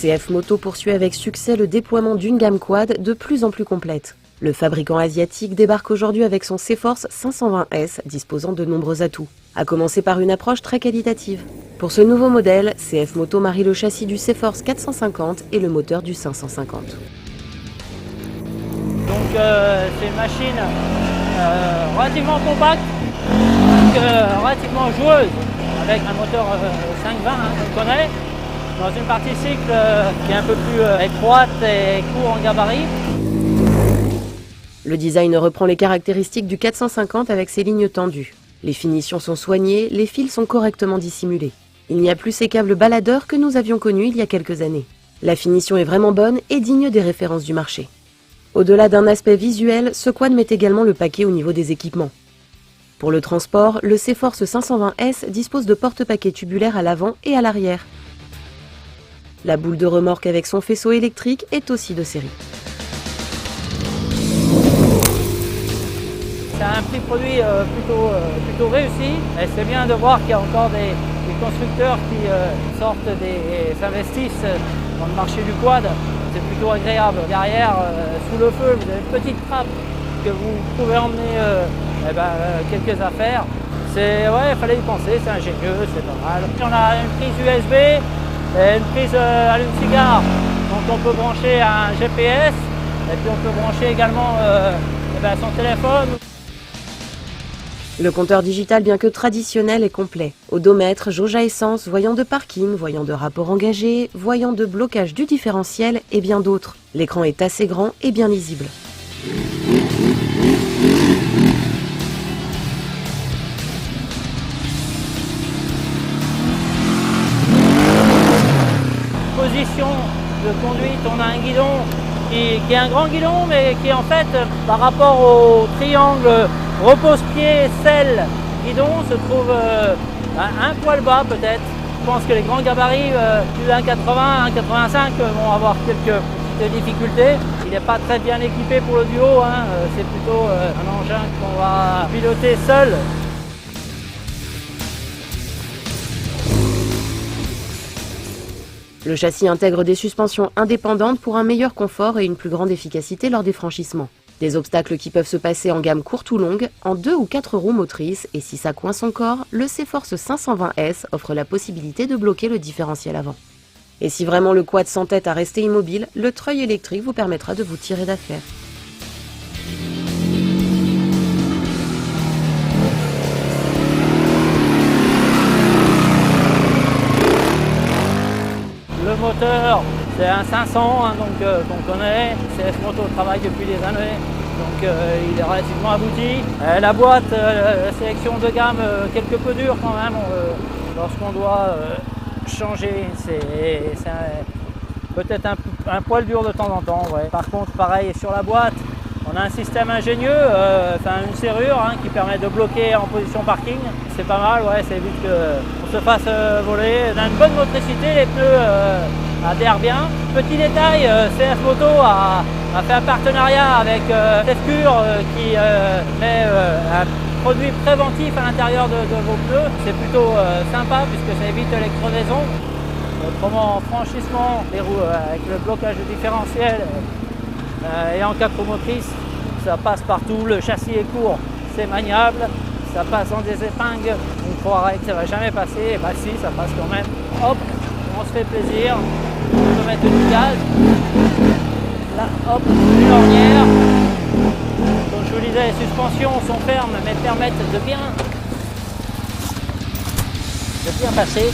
CF Moto poursuit avec succès le déploiement d'une gamme quad de plus en plus complète. Le fabricant asiatique débarque aujourd'hui avec son C-Force 520S disposant de nombreux atouts, à commencer par une approche très qualitative. Pour ce nouveau modèle, CF Moto marie le châssis du C-Force 450 et le moteur du 550. Donc c'est une machine relativement compacte, donc, relativement joueuse, avec un moteur 520 qu'on connaît, dans une partie cycle qui est un peu plus étroite et court en gabarit. Le design reprend les caractéristiques du 450 avec ses lignes tendues. Les finitions sont soignées, les fils sont correctement dissimulés. Il n'y a plus ces câbles baladeurs que nous avions connus il y a quelques années. La finition est vraiment bonne et digne des références du marché. Au-delà d'un aspect visuel, ce quad met également le paquet au niveau des équipements. Pour le transport, le C-Force 520S dispose de porte-paquets tubulaires à l'avant et à l'arrière. La boule de remorque avec son faisceau électrique est aussi de série. C'est un petit produit plutôt réussi et c'est bien de voir qu'il y a encore des constructeurs qui s'investissent dans le marché du quad. C'est plutôt agréable. Derrière, sous le feu, vous avez une petite trappe que vous pouvez emmener quelques affaires. Il fallait y penser, c'est ingénieux, c'est pas mal. On a une prise USB et une prise allume-cigare. Donc on peut brancher un GPS et puis on peut brancher également son téléphone. Le compteur digital, bien que traditionnel, est complet. Odomètre, jauge à essence, voyant de parking, voyant de rapport engagé, voyant de blocage du différentiel et bien d'autres. L'écran est assez grand et bien lisible. Position de conduite, on a un guidon qui est un grand guidon, mais qui en fait, par rapport au triangle repose-pied, selle, guidon, se trouve un poil bas peut-être. Je pense que les grands gabarits, plus 1,80, 1,85 vont avoir quelques petites difficultés. Il n'est pas très bien équipé pour le duo, c'est plutôt un engin qu'on va piloter seul. Le châssis intègre des suspensions indépendantes pour un meilleur confort et une plus grande efficacité lors des franchissements. Des obstacles qui peuvent se passer en gamme courte ou longue, en 2 ou 4 roues motrices, et si ça coince encore, le C-Force 520S offre la possibilité de bloquer le différentiel avant. Et si vraiment le quad s'entête à rester immobile, le treuil électrique vous permettra de vous tirer d'affaire. Le moteur, c'est un 500 qu'on connaît. CF Moto travaille depuis des années, donc il est relativement abouti. La boîte, la sélection de gamme, quelque peu dure quand même. Lorsqu'on doit changer, c'est peut-être un poil dur de temps en temps. Ouais. Par contre, pareil sur la boîte, on a un système ingénieux, une serrure qui permet de bloquer en position parking. C'est pas mal, ça évite qu'on se fasse voler. On a une bonne motricité, les pneus adhèrent bien. Petit détail, CF Moto a fait un partenariat avec Tefcure qui met un produit préventif à l'intérieur de vos pneus. C'est plutôt sympa puisque ça évite les crevaisons. Autrement, en franchissement, les roues avec le blocage du différentiel et en capomotrice, ça passe partout. Le châssis est court, c'est maniable. Ça passe dans des épingles, on croirait que ça va jamais passer, et si, ça passe quand même. Hop, on se fait plaisir, on peut mettre du gaz. Là, hop, une ornière. Comme je vous disais, les suspensions sont fermes, mais permettent de bien passer.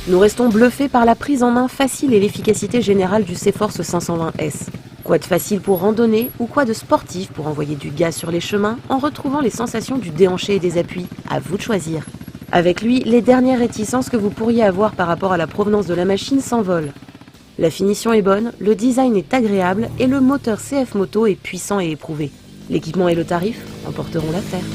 Nous restons bluffés par la prise en main facile et l'efficacité générale du C-Force 520S. Quad facile pour randonner ou quad sportif pour envoyer du gaz sur les chemins en retrouvant les sensations du déhanché et des appuis. À vous de choisir. Avec lui, les dernières réticences que vous pourriez avoir par rapport à la provenance de la machine s'envolent. La finition est bonne, le design est agréable et le moteur CF Moto est puissant et éprouvé. L'équipement et le tarif emporteront l'affaire.